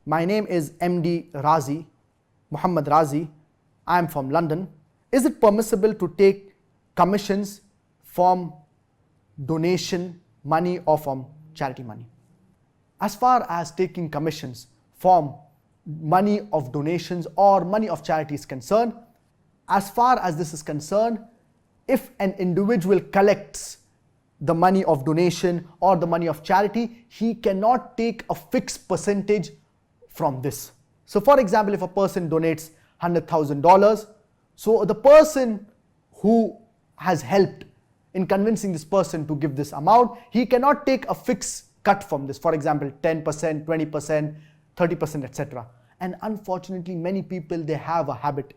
My name is MD Razi, Muhammad Razi. I am from London. Is it permissible to take commissions from donation money or from charity money? As far as taking commissions from money of donations or money of charity is concerned, as far as this is concerned, if an individual collects the money of donation or the money of charity, he cannot take a fixed percentage from this. So for example, if a person donates $100,000, so the person who has helped in convincing this person to give this amount, he cannot take a fixed cut from this. For example, 10%, 20%, 30%, etc. And unfortunately, many people, they have a habit.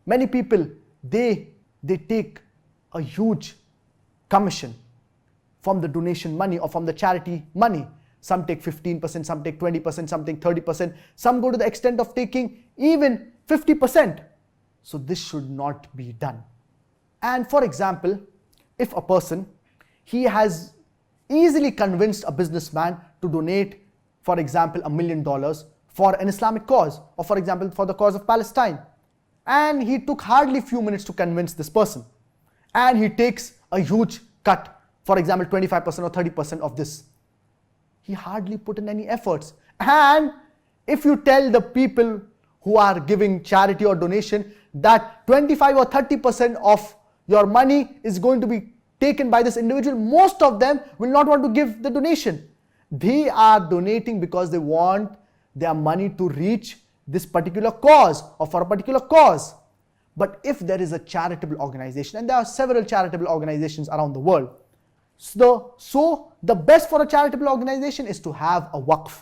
Many people, they take a huge commission from the donation money or from the charity money. Some take 15%, some take 20%, some take 30%. Some go to the extent of taking even 50%. So this should not be done. And for example, if a person, he has easily convinced a businessman to donate, for example, $1 million for an Islamic cause, or for example, for the cause of Palestine. And he took hardly a few minutes to convince this person. And he takes a huge cut, for example, 25% or 30% of this. He hardly put in any efforts. And if you tell the people who are giving charity or donation that 25 or 30% of your money is going to be taken by this individual, most of them will not want to give the donation. They are donating because they want their money to reach this particular cause or for a particular cause. But if there is a charitable organization, and there are several charitable organizations around the world, so the best for a charitable organization is to have a waqf.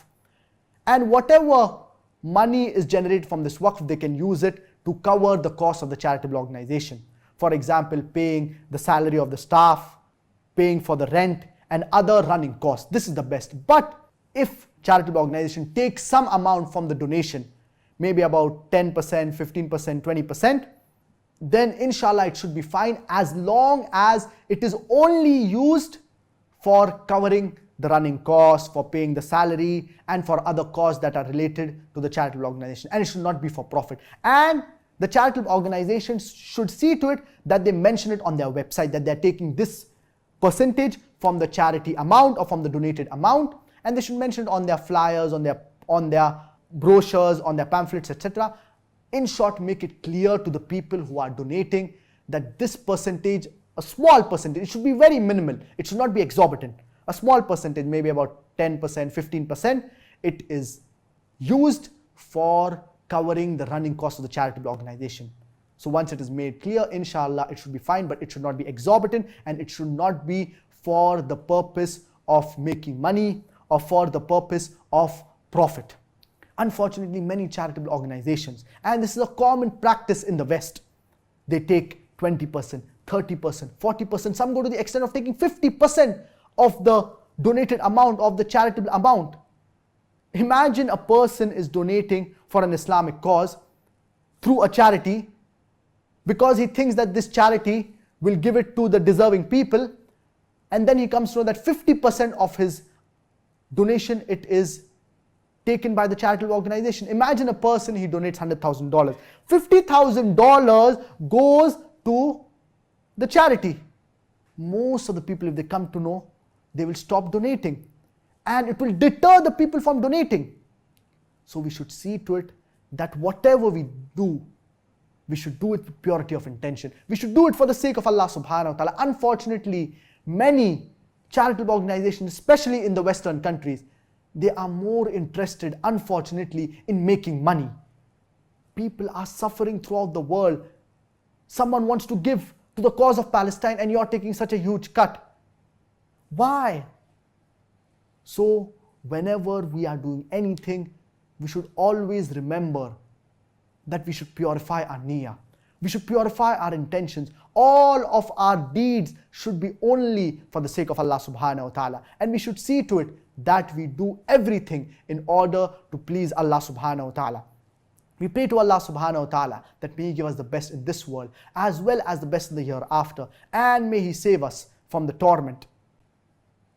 And whatever money is generated from this waqf, they can use it to cover the cost of the charitable organization. For example, paying the salary of the staff, paying for the rent and other running costs. This is the best. But if charitable organization takes some amount from the donation, maybe about 10%, 15%, 20%, then inshallah it should be fine, as long as it is only used for covering the running costs, for paying the salary and for other costs that are related to the charitable organization, and it should not be for profit. And the charitable organizations should see to it that they mention it on their website, that they're taking this percentage from the charity amount or from the donated amount, and they should mention it on their flyers, on their brochures, on their pamphlets, etc. In short, make it clear to the people who are donating that this percentage, a small percentage, it should be very minimal, it should not be exorbitant. A small percentage, maybe about 10%, 15%, it is used for covering the running costs of the charitable organization. So once it is made clear, inshallah, it should be fine, but it should not be exorbitant, and it should not be for the purpose of making money or for the purpose of profit. Unfortunately, many charitable organizations, and this is a common practice in the West, they take 20%, 30%, 40%, some go to the extent of taking 50% of the donated amount, of the charitable amount. Imagine a person is donating for an Islamic cause through a charity because he thinks that this charity will give it to the deserving people, and then he comes to know that 50% of his donation, it is taken by the charitable organization. Imagine a person, he donates $100,000. $50,000 goes to the charity. Most of the people, if they come to know, they will stop donating, and it will deter the people from donating. So we should see to it that whatever we do, we should do it with purity of intention. We should do it for the sake of Allah subhanahu wa ta'ala. Unfortunately, many charitable organizations, especially in the Western countries, they are more interested, unfortunately, in making money. People are suffering throughout the world. Someone wants to give to the cause of Palestine and you are taking such a huge cut. Why? So whenever we are doing anything, we should always remember that we should purify our niyyah. We should purify our intentions. All of our deeds should be only for the sake of Allah subhanahu wa ta'ala. And we should see to it that we do everything in order to please Allah subhanahu wa ta'ala. We pray to Allah subhanahu wa ta'ala that may He give us the best in this world as well as the best in the hereafter, and may He save us from the torment